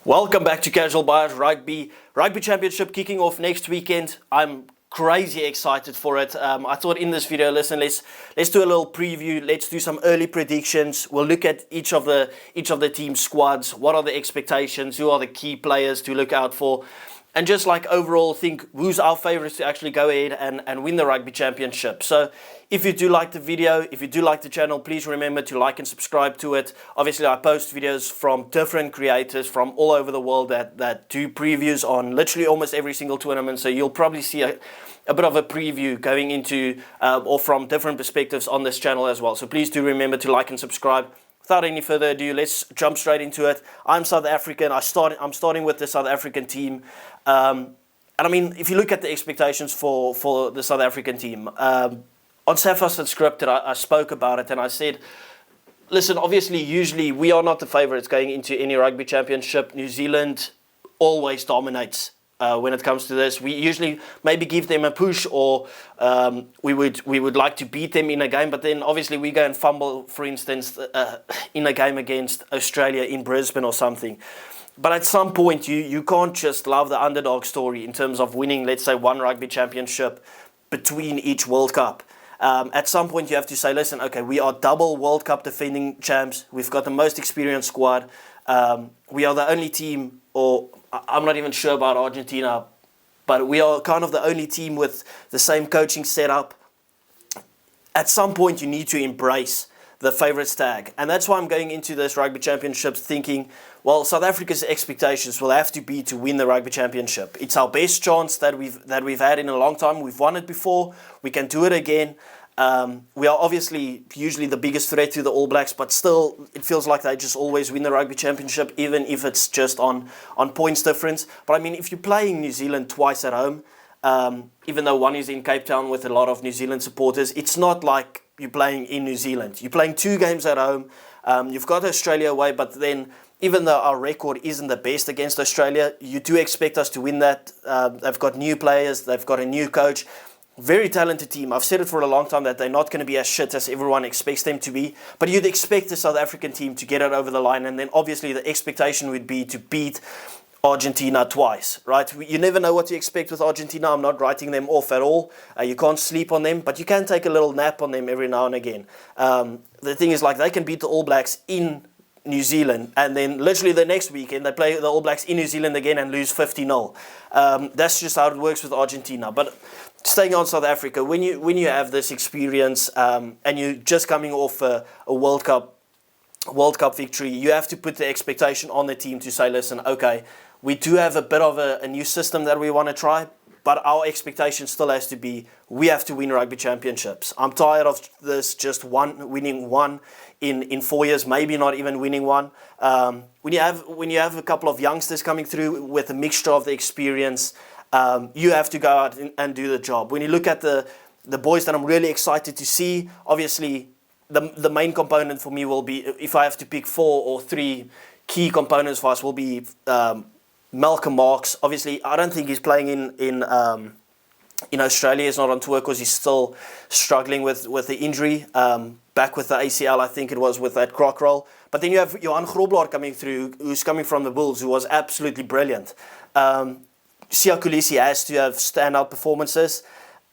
Welcome back to Casual Bias Rugby. Rugby Championship kicking off next weekend. I'm crazy excited for it. I thought in this video, listen, let's do a little preview. Let's do some early predictions. We'll look at each of the team squads. What are the expectations? Who are the key players to look out for? And just like overall think who's our favorites to actually go ahead and win the Rugby Championship. So if you do like the video, if you do like the channel, please remember to like and subscribe to it. Obviously, I post videos from different creators from all over the world that do previews on literally almost every single tournament. So you'll probably see a bit of a preview going into or from different perspectives on this channel as well. So please do remember to like and subscribe. Without any further ado, let's jump straight into it. I'm South African. I'm starting with the South African team. And I mean, if you look at the expectations for the South African team, on Safa's Unscripted, I spoke about it and I said, listen, obviously, usually we are not the favourites going into any rugby championship. New Zealand always dominates when it comes to this. We usually maybe give them a push or we would like to beat them in a game, but then obviously we go and fumble, for instance, in a game against Australia in Brisbane or something. But at some point, you can't just love the underdog story in terms of winning, let's say, one rugby championship between each World Cup. At some point, you have to say, listen, okay, we are double World Cup defending champs. We've got the most experienced squad. We are the only team, or I'm not even sure about Argentina, but we are kind of the only team with the same coaching setup. At some point, you need to embrace the favourites tag. And that's why I'm going into this Rugby Championship thinking, well, South Africa's expectations will have to be to win the Rugby Championship. It's our best chance that we've had in a long time. We've won it before. We can do it again. We are obviously usually the biggest threat to the All Blacks, but still it feels like they just always win the Rugby Championship, even if it's just on points difference. But I mean, if you're playing New Zealand twice at home, even though one is in Cape Town with a lot of New Zealand supporters, it's not like you're playing in New Zealand. You're playing 2 games at home. You've got Australia away, but then even though our record isn't the best against Australia, you do expect us to win that. They've got new players. They've got a new coach. Very talented team. I've said it for a long time that they're not going to be as shit as everyone expects them to be. But you'd expect the South African team to get it over the line. And then obviously the expectation would be to beat Argentina twice, right? You never know what to expect with Argentina. I'm not writing them off at all. You can't sleep on them, but you can take a little nap on them every now and again. The thing is, like, they can beat the All Blacks in New Zealand, and then literally the next weekend they play the All Blacks in New Zealand again and lose 50-0. That's just how it works with Argentina. But staying on South Africa, when you have this experience and you're just coming off a World Cup victory, you have to put the expectation on the team to say, listen, okay, we do have a bit of a new system that we want to try, but our expectation still has to be we have to win rugby championships. I'm tired of this just winning one in 4 years, maybe not even winning one. When you have a couple of youngsters coming through with a mixture of the experience, you have to go out and do the job. When you look at the boys that I'm really excited to see, obviously the main component for me will be, if I have to pick 4 or 3 key components for us, will be Malcolm Marx. Obviously, I don't think he's playing in Australia. He's not on tour because he's still struggling with the injury. Back with the ACL, I think it was, with that croc roll. But then you have Johan Grobler coming through, who's coming from the Bulls, who was absolutely brilliant. Siya Kolisi has to have standout performances.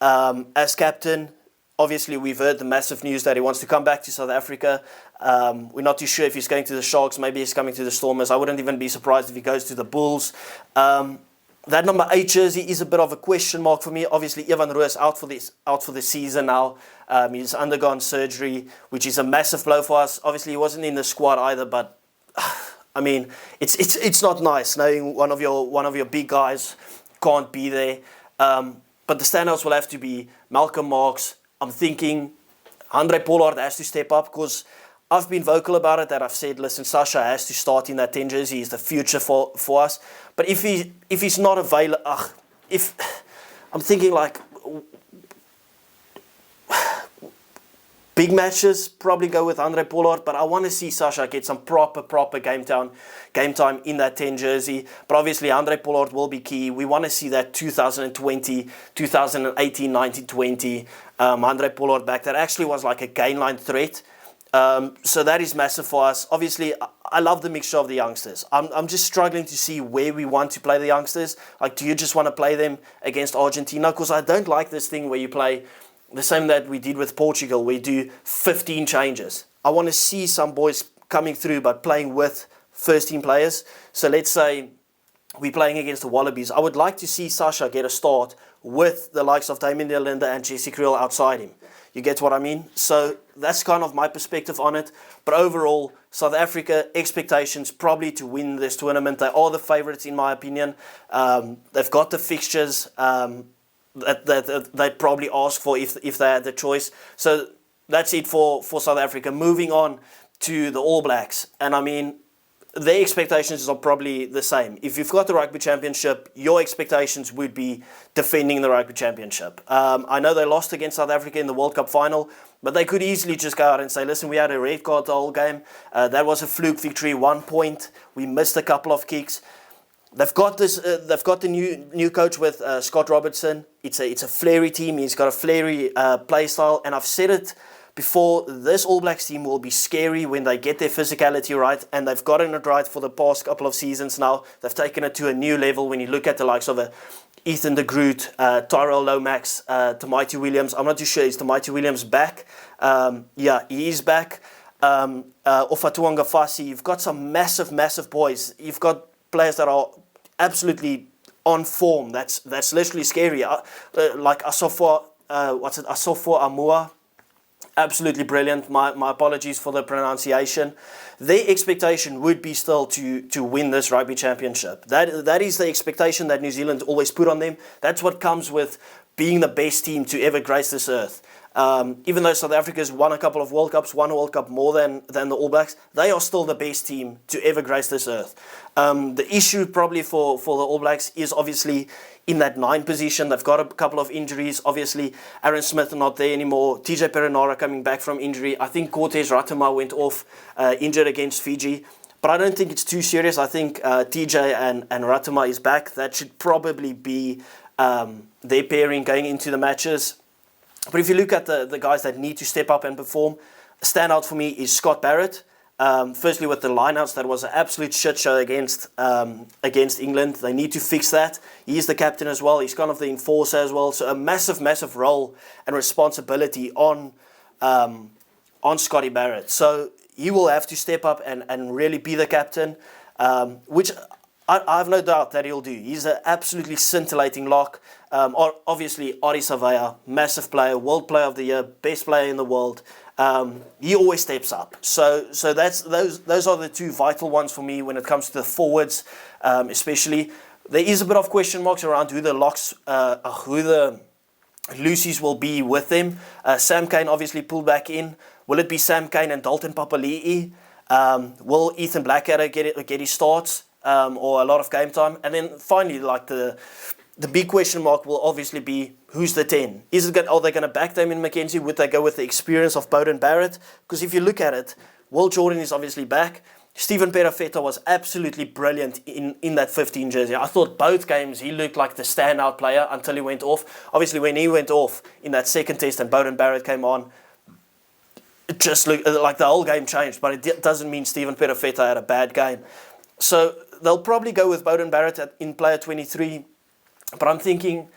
As captain, obviously we've heard the massive news that he wants to come back to South Africa. We're not too sure if he's going to the Sharks. Maybe he's coming to the Stormers. I wouldn't even be surprised if he goes to the Bulls. That number 8 jersey is a bit of a question mark for me. Obviously, Evan Roos is out for the season now. He's undergone surgery, which is a massive blow for us. Obviously, he wasn't in the squad either, but I mean, it's not nice knowing one of your big guys can't be there. But the standouts will have to be Malcolm Marx. I'm thinking Andre Pollard has to step up, because I've been vocal about it, that I've said, listen, Sasha has to start in that 10 jersey. He's the future for us. But if he's not available, I'm thinking, like, Big matches, probably go with Andre Pollard, but I want to see Sasha get some proper game time in that 10 jersey. But obviously, Andre Pollard will be key. We want to see that 2020, 2018, 19, 20 Andre Pollard back. That actually was like a gain line threat. So that is massive for us. Obviously, I love the mixture of the youngsters. I'm just struggling to see where we want to play the youngsters. Like, do you just want to play them against Argentina? Because I don't like this thing where you play the same that we did with Portugal. We do 15 changes. I want to see some boys coming through, but playing with first-team players. So let's say we're playing against the Wallabies. I would like to see Sasha get a start with the likes of Damien de Linde and Jesse Kriel outside him. You get what I mean? So that's kind of my perspective on it. But overall, South Africa, expectations probably to win this tournament. They are the favourites in my opinion. They've got the fixtures that they'd probably ask for if they had the choice. So that's it for South Africa. Moving on to the All Blacks. And I mean, their expectations are probably the same. If you've got the Rugby Championship, your expectations would be defending the Rugby Championship. I know they lost against South Africa in the World Cup final, but they could easily just go out and say, listen, we had a red card the whole game. That was a fluke victory, 1 point. We missed a couple of kicks. They've got this. They've got the new coach with Scott Robertson. It's a flary team. He's got a flary play style, and I've said it before. This All Blacks team will be scary when they get their physicality right, and they've gotten it right for the past couple of seasons now. They've taken it to a new level. When you look at the likes of Ethan de Groot, Tyrell Lomax, Tamaiti Williams. I'm not too sure. Is Tamaiti Williams back? Yeah, he is back. Ofatuanga Fasi. You've got some massive boys. You've got players that are absolutely on form. That's literally scary. Like Asofo Amua, absolutely brilliant. My apologies for the pronunciation. Their expectation would be still to win this Rugby Championship. That is the expectation that New Zealand always put on them. That's what comes with being the best team to ever grace this earth. Even though South Africa's won a couple of World Cups, one World Cup more than the All Blacks, they are still the best team to ever grace this earth. The issue probably for the All Blacks is obviously in that 9 position. They've got a couple of injuries. Obviously, Aaron Smith not there anymore. TJ Perenara coming back from injury. I think Cortez Ratuma went off injured against Fiji. But I don't think it's too serious. I think TJ and Ratuma is back. That should probably be their pairing going into the matches. But if you look at the guys that need to step up and perform, standout for me is Scott Barrett. Firstly, with the lineouts, that was an absolute shit show against England. They need to fix that. He's the captain as well. He's kind of the enforcer as well. So a massive role and responsibility on Scotty Barrett. So he will have to step up and really be the captain, which I have no doubt that he'll do. He's an absolutely scintillating lock. Obviously, Adi Savea, massive player, world player of the year, best player in the world. He always steps up. So that's those are the 2 vital ones for me when it comes to the forwards, especially. There is a bit of question marks around who the locks, who the Lucy's will be with them. Sam Cane obviously pulled back in. Will it be Sam Cane and Dalton Papali'i? Will Ethan Blackadder get his starts? Or a lot of game time? And then finally, like the big question mark will obviously be who's the 10? Are they going to back Damien McKenzie? Would they go with the experience of Beauden Barrett? Because if you look at it, Will Jordan is obviously back. Stephen Perafeta was absolutely brilliant in that 15 jersey. I thought both games he looked like the standout player until he went off. Obviously, when he went off in that second test and Beauden Barrett came on, it just looked like the whole game changed. But it doesn't mean Stephen Perafeta had a bad game. So they'll probably go with Beauden Barrett in player 23. But I'm thinking,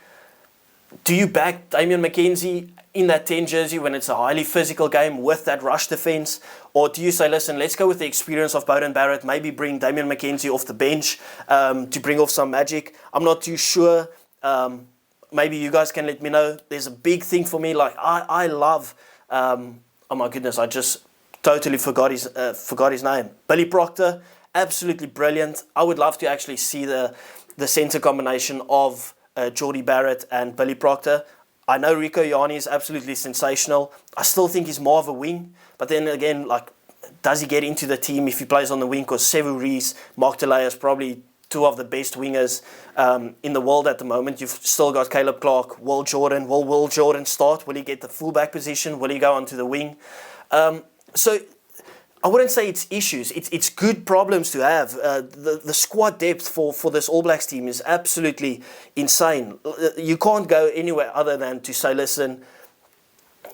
do you back Damien McKenzie in that 10 jersey when it's a highly physical game with that rush defence? Or do you say, listen, let's go with the experience of Beauden Barrett, maybe bring Damien McKenzie off the bench to bring off some magic? I'm not too sure. Maybe you guys can let me know. There's a big thing for me. Like, I love, oh my goodness, I just totally forgot his name. Billy Proctor. Absolutely brilliant. I would love to actually see the centre combination of Jordie Barrett and Billy Proctor. I know Rico Ioane is absolutely sensational. I still think he's more of a wing. But then again, like, does he get into the team if he plays on the wing? Because Sevu Rees, Mark Delay is probably two of the best wingers in the world at the moment. You've still got Caleb Clark, Will Jordan. Will Jordan start? Will he get the fullback position? Will he go onto the wing? So I wouldn't say it's issues. It's good problems to have. The squad depth for this All Blacks team is absolutely insane. You can't go anywhere other than to say, listen,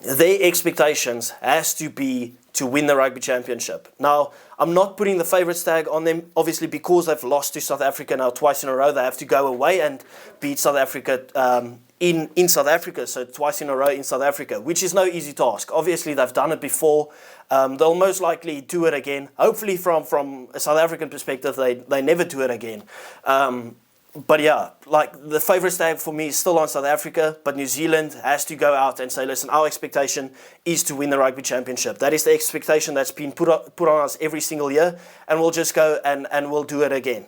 their expectations has to be to win the Rugby Championship. Now, I'm not putting the favourites tag on them, obviously, because they've lost to South Africa now twice in a row. They have to go away and beat South Africa in South Africa, so twice in a row in South Africa, which is no easy task. Obviously, they've done it before. They'll most likely do it again. Hopefully, from a South African perspective, they never do it again. But yeah, like the favourite tag for me is still on South Africa, but New Zealand has to go out and say, listen, our expectation is to win the Rugby Championship. That is the expectation that's been put on us every single year, and we'll just go and we'll do it again.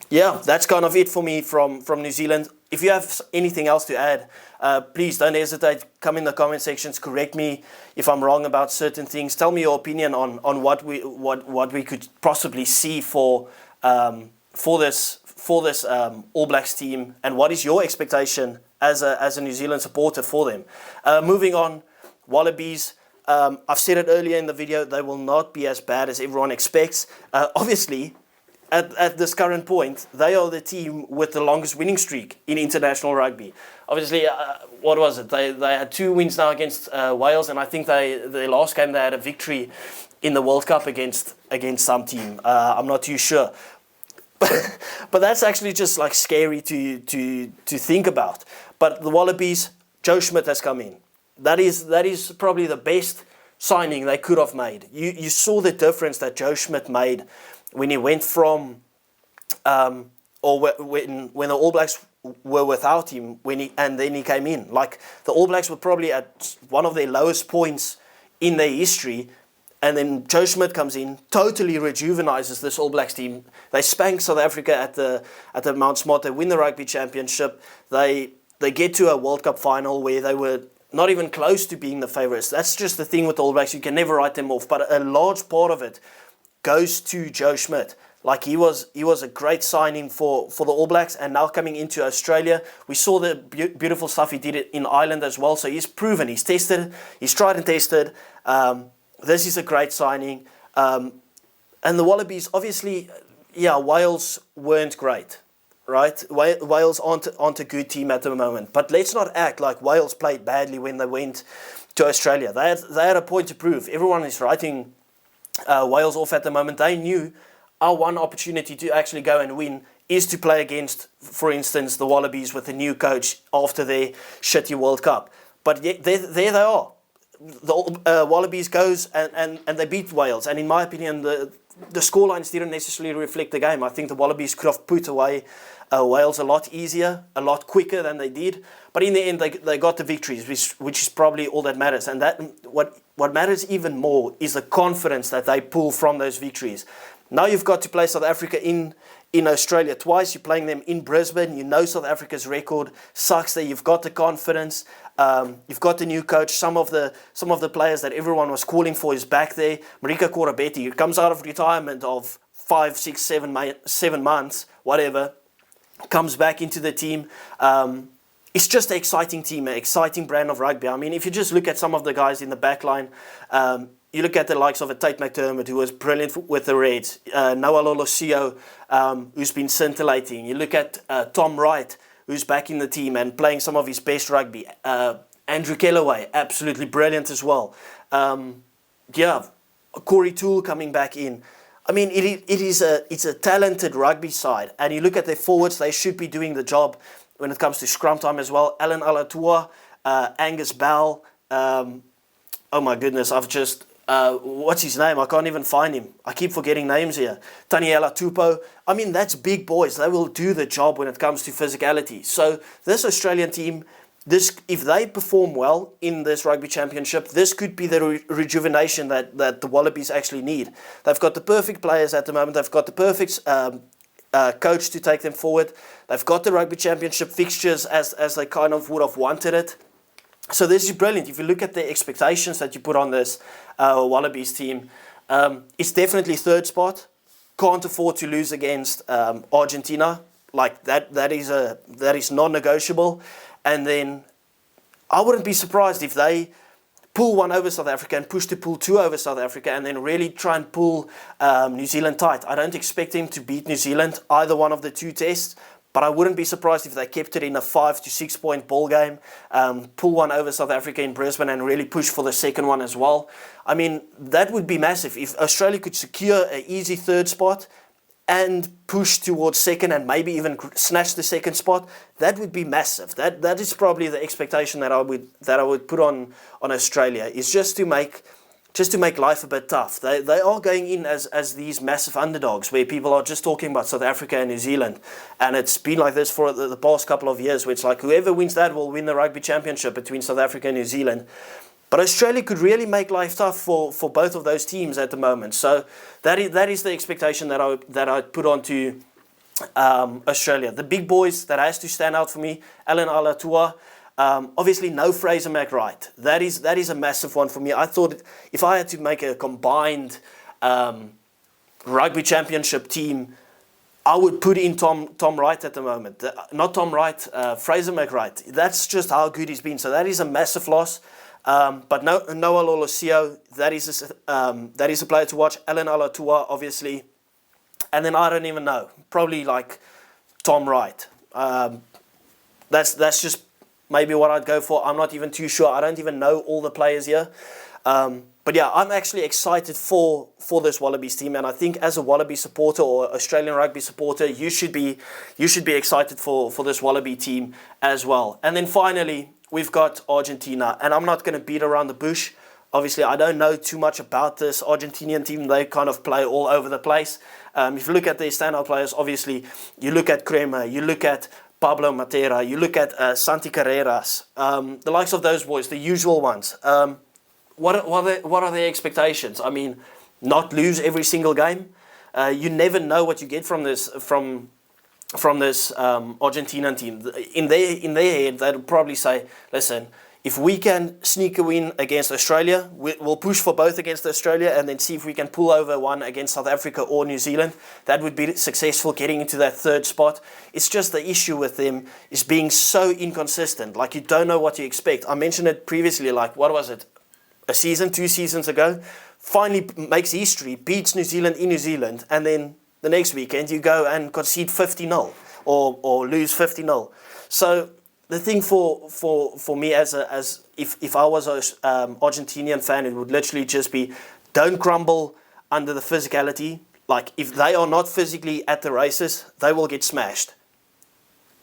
Yeah, that's kind of it for me from New Zealand. If you have anything else to add, please don't hesitate. Come in the comment sections, correct me if I'm wrong about certain things. Tell me your opinion on what we could possibly see for this All Blacks team, and what is your expectation as a New Zealand supporter for them. Moving on, Wallabies. I've said it earlier in the video, they will not be as bad as everyone expects. Obviously, at this current point, they are the team with the longest winning streak in international rugby. Obviously, what was it? They had 2 wins now against Wales, and I think their last game they had a victory in the World Cup against some team. I'm not too sure. But that's actually just like scary to think about. But the Wallabies, Joe Schmidt has come in. That is probably the best signing they could have made. You saw the difference that Joe Schmidt made when he went from, when the All Blacks were without him, and then he came in. Like the All Blacks were probably at one of their lowest points in their history. And then Joe Schmidt comes in, totally rejuvenizes this All Blacks team. They spank South Africa at the Mount Smart. They win the Rugby Championship. They get to a World Cup final where they were not even close to being the favourites. That's just the thing with the All Blacks. You can never write them off. But a large part of it goes to Joe Schmidt. Like he was a great signing for the All Blacks, and now coming into Australia, we saw the beautiful stuff he did in Ireland as well. So he's proven, he's tested, he's tried and tested. This is a great signing. And the Wallabies, obviously, yeah, Wales weren't great, right? Wales aren't a good team at the moment. But let's not act like Wales played badly when they went to Australia. They had a point to prove. Everyone is writing Wales off at the moment. They knew our one opportunity to actually go and win is to play against, for instance, the Wallabies with a new coach after their shitty World Cup. But yet, there they are. The Wallabies goes and they beat Wales, and in my opinion the scorelines didn't necessarily reflect the game. I think the Wallabies could have put away Wales a lot easier, a lot quicker than they did, but in the end they got the victories, which is probably all that matters. And that what matters even more is the confidence that they pull from those victories. Now you've got to play South Africa in Australia twice. You're playing them in Brisbane. You know South Africa's record sucks there. You've got the confidence. You've got the new coach. Some of the players that everyone was calling for is back there. Marika Korobeti comes out of retirement of 5, 6, 7 months, whatever, comes back into the team. It's just an exciting team, an exciting brand of rugby. I mean, if you just look at some of the guys in the back line, you look at the likes of a Tate McDermott, who was brilliant with the Reds, Noah Lolosio, who's been scintillating. You look at Tom Wright, who's back in the team and playing some of his best rugby. Andrew Kellaway, absolutely brilliant as well. Corey Toole coming back in. I mean, it's a talented rugby side. And you look at their forwards, they should be doing the job when it comes to scrum time as well. Alan Alatua, Angus Bell. Oh my goodness, I've just... what's his name? I can't even find him. I keep forgetting names here. Taniela Tupou. I mean, that's big boys. They will do the job when it comes to physicality. So this Australian team, if they perform well in this rugby championship, this could be the rejuvenation that the Wallabies actually need. They've got the perfect players at the moment. They've got the perfect coach to take them forward. They've got the rugby championship fixtures as they kind of would have wanted it. So this is brilliant. If you look at the expectations that you put on this Wallabies team, it's definitely third spot. can't afford to lose against Argentina. Like that is non-negotiable. And then I wouldn't be surprised if they pull one over South Africa and push to pull two over South Africa and then really try and pull New Zealand tight. I don't expect them to beat New Zealand, either one of the two tests, but I wouldn't be surprised if they kept it in a 5 to 6 point ball game, pull one over South Africa in Brisbane and really push for the second one as well. I mean, that would be massive. If Australia could secure an easy third spot and push towards second and maybe even snatch the second spot, that would be massive. That is probably the expectation that I would put on Australia, is just to make life a bit tough. They are going in as these massive underdogs where people are just talking about South Africa and New Zealand, and it's been like this for the past couple of years, where it's like whoever wins that will win the rugby championship between South Africa and New Zealand. But Australia could really make life tough for both of those teams at the moment. So that is the expectation that I put onto Australia. The big boys that has to stand out for me: Alan Alatua. Obviously, no Fraser McWright. That is a massive one for me. I thought if I had to make a combined rugby championship team, I would put in Tom Wright at the moment. Not Tom Wright, Fraser McWright. That's just how good he's been. So that is a massive loss. But Noah Lolosio, that is a player to watch. Alan Alatua, obviously. And then I don't even know. Probably like Tom Wright. That's just maybe what I'd go for. I'm not even too sure. I don't even know all the players here. But yeah, I'm actually excited for this Wallabies team, and I think as a Wallaby supporter or Australian rugby supporter, you should be excited for this Wallaby team as well. And then finally, we've got Argentina, and I'm not going to beat around the bush. Obviously, I don't know too much about this Argentinian team. They kind of play all over the place. If you look at their standout players, obviously, you look at Crema, you look at Pablo Matera, you look at Santi Carreras, the likes of those boys, the usual ones. What are their expectations? I mean, not lose every single game. You never know what you get from this Argentinian team. In their head, they'll probably say, listen, if we can sneak a win against Australia, we'll push for both against Australia and then see if we can pull over one against South Africa or New Zealand. That would be successful getting into that third spot. It's just the issue with them is being so inconsistent. Like, you don't know what to expect. I mentioned it previously, like, what was it? A season, 2 seasons ago, finally makes history, beats New Zealand in New Zealand, and then the next weekend you go and concede 50-0 or lose 50-0. So the thing for me as if I was an Argentinian fan, it would literally just be, don't crumble under the physicality. Like, if they are not physically at the races, they will get smashed.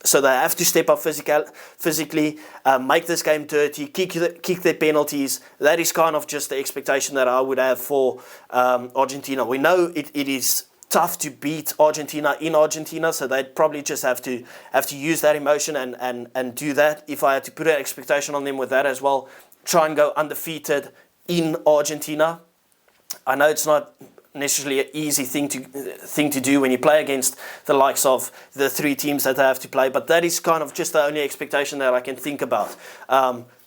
So they have to step up physically, make this game dirty, kick their penalties. That is kind of just the expectation that I would have for Argentina. We know it is tough to beat Argentina in Argentina, so they'd probably just have to use that emotion and do that. If I had to put an expectation on them with that as well, try and go undefeated in Argentina. I know it's not necessarily an easy thing to do when you play against the likes of the 3 teams that they have to play, but that is kind of just the only expectation that I can think about.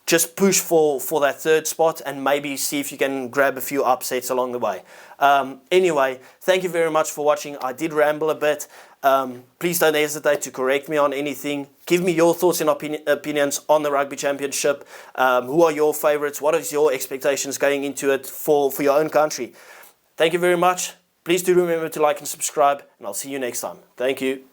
Just push for that third spot and maybe see if you can grab a few upsets along the way. Anyway, thank you very much for watching. I did ramble a bit. Please don't hesitate to correct me on anything. Give me your thoughts and opinions on the Rugby Championship. Who are your favourites? What is your expectations going into it for your own country? Thank you very much. Please do remember to like and subscribe, and I'll see you next time. Thank you.